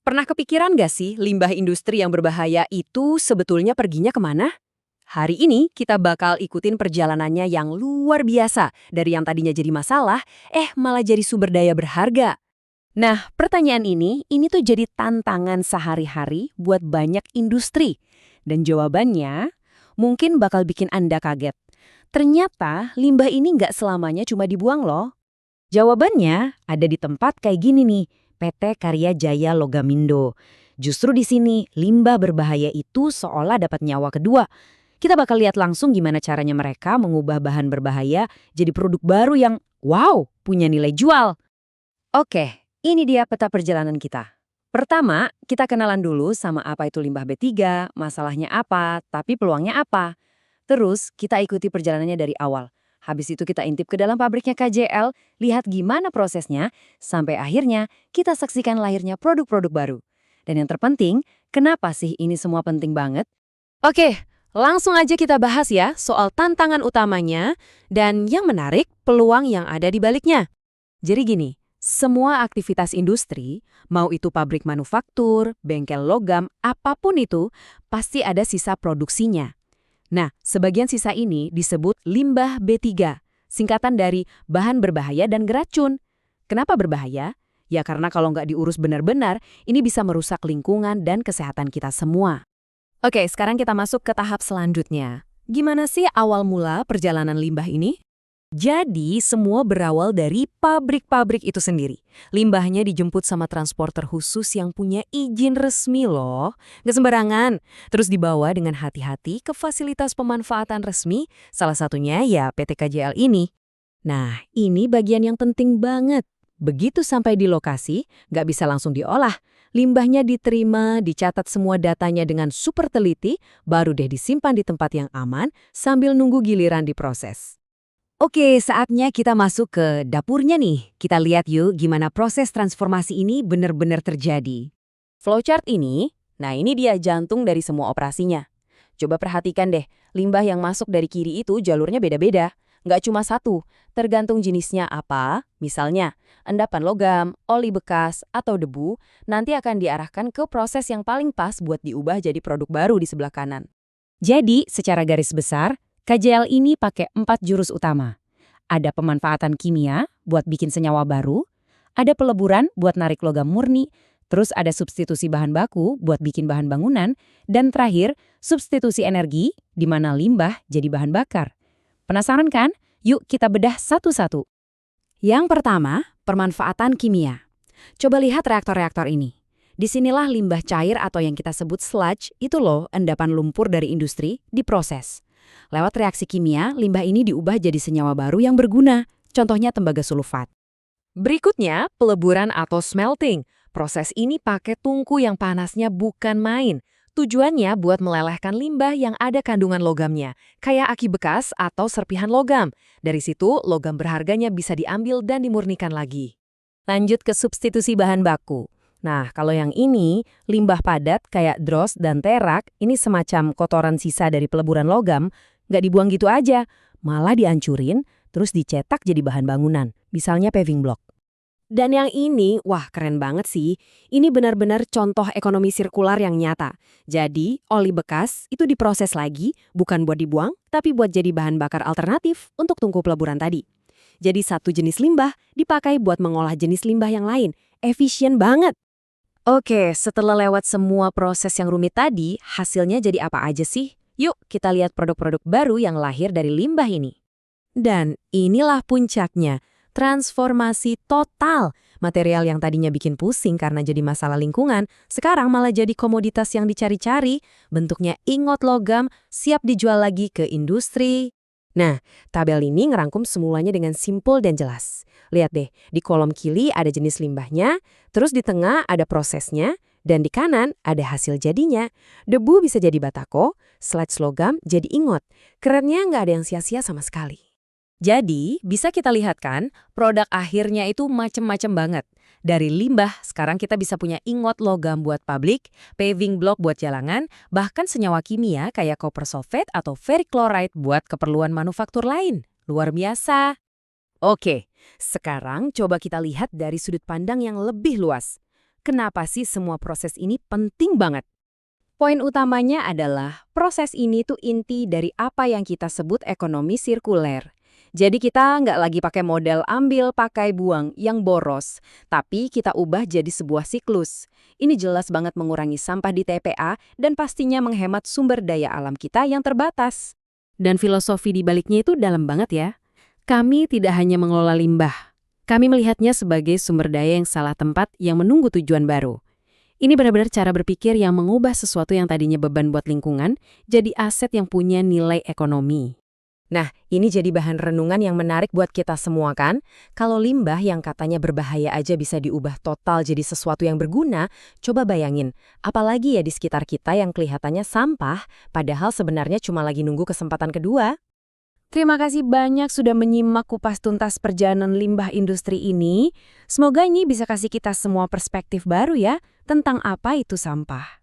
Pernah kepikiran nggak sih limbah industri yang berbahaya itu sebetulnya perginya kemana? Hari ini kita bakal ikutin perjalanannya yang luar biasa. Dari yang tadinya jadi masalah, malah jadi sumber daya berharga. Nah, pertanyaan ini tuh jadi tantangan sehari-hari buat banyak industri. Dan jawabannya mungkin bakal bikin Anda kaget. Ternyata limbah ini nggak selamanya cuma dibuang loh. Jawabannya ada di tempat kayak gini nih, PT Karya Jaya Logamindo. Justru di sini, limbah berbahaya itu seolah dapat nyawa kedua. Kita bakal lihat langsung gimana caranya mereka mengubah bahan berbahaya jadi produk baru yang, wow, punya nilai jual. Oke, ini dia peta perjalanan kita. Pertama, kita kenalan dulu sama apa itu limbah B3, masalahnya apa, tapi peluangnya apa. Terus, kita ikuti perjalanannya dari awal. Habis itu kita intip ke dalam pabriknya KJL, lihat gimana prosesnya, sampai akhirnya kita saksikan lahirnya produk-produk baru. Dan yang terpenting, kenapa sih ini semua penting banget? Oke, langsung aja kita bahas ya soal tantangan utamanya dan yang menarik, peluang yang ada di baliknya. Jadi gini, semua aktivitas industri, mau itu pabrik manufaktur, bengkel logam, apapun itu, pasti ada sisa produksinya. Nah, sebagian sisa ini disebut limbah B3, singkatan dari bahan berbahaya dan geracun. Kenapa berbahaya? Ya karena kalau nggak diurus benar-benar, ini bisa merusak lingkungan dan kesehatan kita semua. Oke, sekarang kita masuk ke tahap selanjutnya. Gimana sih awal mula perjalanan limbah ini? Jadi, semua berawal dari pabrik-pabrik itu sendiri. Limbahnya dijemput sama transporter khusus yang punya izin resmi loh. Nggak sembarangan. Terus dibawa dengan hati-hati ke fasilitas pemanfaatan resmi, salah satunya ya PT KJL ini. Nah, ini bagian yang penting banget. Begitu sampai di lokasi, nggak bisa langsung diolah. Limbahnya diterima, dicatat semua datanya dengan super teliti, baru deh disimpan di tempat yang aman sambil nunggu giliran diproses. Oke, saatnya kita masuk ke dapurnya nih. Kita lihat yuk gimana proses transformasi ini benar-benar terjadi. Flowchart ini, nah ini dia jantung dari semua operasinya. Coba perhatikan deh, limbah yang masuk dari kiri itu jalurnya beda-beda. Nggak cuma satu, tergantung jenisnya apa, misalnya endapan logam, oli bekas, atau debu, nanti akan diarahkan ke proses yang paling pas buat diubah jadi produk baru di sebelah kanan. Jadi, secara garis besar, KJL ini pakai 4 jurus utama. Ada pemanfaatan kimia buat bikin senyawa baru, ada peleburan buat narik logam murni, terus ada substitusi bahan baku buat bikin bahan bangunan, dan terakhir, substitusi energi di mana limbah jadi bahan bakar. Penasaran kan? Yuk kita bedah satu-satu. Yang pertama, pemanfaatan kimia. Coba lihat reaktor-reaktor ini. Disinilah limbah cair atau yang kita sebut sludge, itu loh endapan lumpur dari industri, diproses. Lewat reaksi kimia, limbah ini diubah jadi senyawa baru yang berguna, contohnya tembaga sulfat. Berikutnya, peleburan atau smelting. Proses ini pakai tungku yang panasnya bukan main. Tujuannya buat melelehkan limbah yang ada kandungan logamnya, kayak aki bekas atau serpihan logam. Dari situ, logam berharganya bisa diambil dan dimurnikan lagi. Lanjut ke substitusi bahan baku. Nah, kalau yang ini, limbah padat kayak dross dan terak, ini semacam kotoran sisa dari peleburan logam, nggak dibuang gitu aja, malah dihancurin, terus dicetak jadi bahan bangunan, misalnya paving block. Dan yang ini, wah keren banget sih, ini benar-benar contoh ekonomi sirkular yang nyata. Jadi, oli bekas itu diproses lagi, bukan buat dibuang, tapi buat jadi bahan bakar alternatif untuk tungku peleburan tadi. Jadi satu jenis limbah dipakai buat mengolah jenis limbah yang lain, efisien banget. Oke, setelah lewat semua proses yang rumit tadi, hasilnya jadi apa aja sih? Yuk kita lihat produk-produk baru yang lahir dari limbah ini. Dan inilah puncaknya, transformasi total. Material yang tadinya bikin pusing karena jadi masalah lingkungan, sekarang malah jadi komoditas yang dicari-cari, bentuknya ingot logam, siap dijual lagi ke industri. Nah, tabel ini ngerangkum semuanya dengan simpel dan jelas. Lihat deh, di kolom kiri ada jenis limbahnya, terus di tengah ada prosesnya, dan di kanan ada hasil jadinya. Debu bisa jadi batako, sludge logam jadi ingot. Kerennya nggak ada yang sia-sia sama sekali. Jadi, bisa kita lihat kan, produk akhirnya itu macem-macem banget. Dari limbah, sekarang kita bisa punya ingot logam buat pabrik, paving block buat jalanan, bahkan senyawa kimia kayak copper sulfate atau ferric chloride buat keperluan manufaktur lain. Luar biasa. Oke, sekarang coba kita lihat dari sudut pandang yang lebih luas. Kenapa sih semua proses ini penting banget? Poin utamanya adalah proses ini tuh inti dari apa yang kita sebut ekonomi sirkuler. Jadi kita nggak lagi pakai model ambil, pakai, buang yang boros, tapi kita ubah jadi sebuah siklus. Ini jelas banget mengurangi sampah di TPA dan pastinya menghemat sumber daya alam kita yang terbatas. Dan filosofi di baliknya itu dalam banget ya. Kami tidak hanya mengelola limbah. Kami melihatnya sebagai sumber daya yang salah tempat yang menunggu tujuan baru. Ini benar-benar cara berpikir yang mengubah sesuatu yang tadinya beban buat lingkungan jadi aset yang punya nilai ekonomi. Nah, ini jadi bahan renungan yang menarik buat kita semua kan? Kalau limbah yang katanya berbahaya aja bisa diubah total jadi sesuatu yang berguna, coba bayangin, apalagi ya di sekitar kita yang kelihatannya sampah, padahal sebenarnya cuma lagi nunggu kesempatan kedua. Terima kasih banyak sudah menyimak kupas tuntas perjalanan limbah industri ini. Semoga ini bisa kasih kita semua perspektif baru ya tentang apa itu sampah.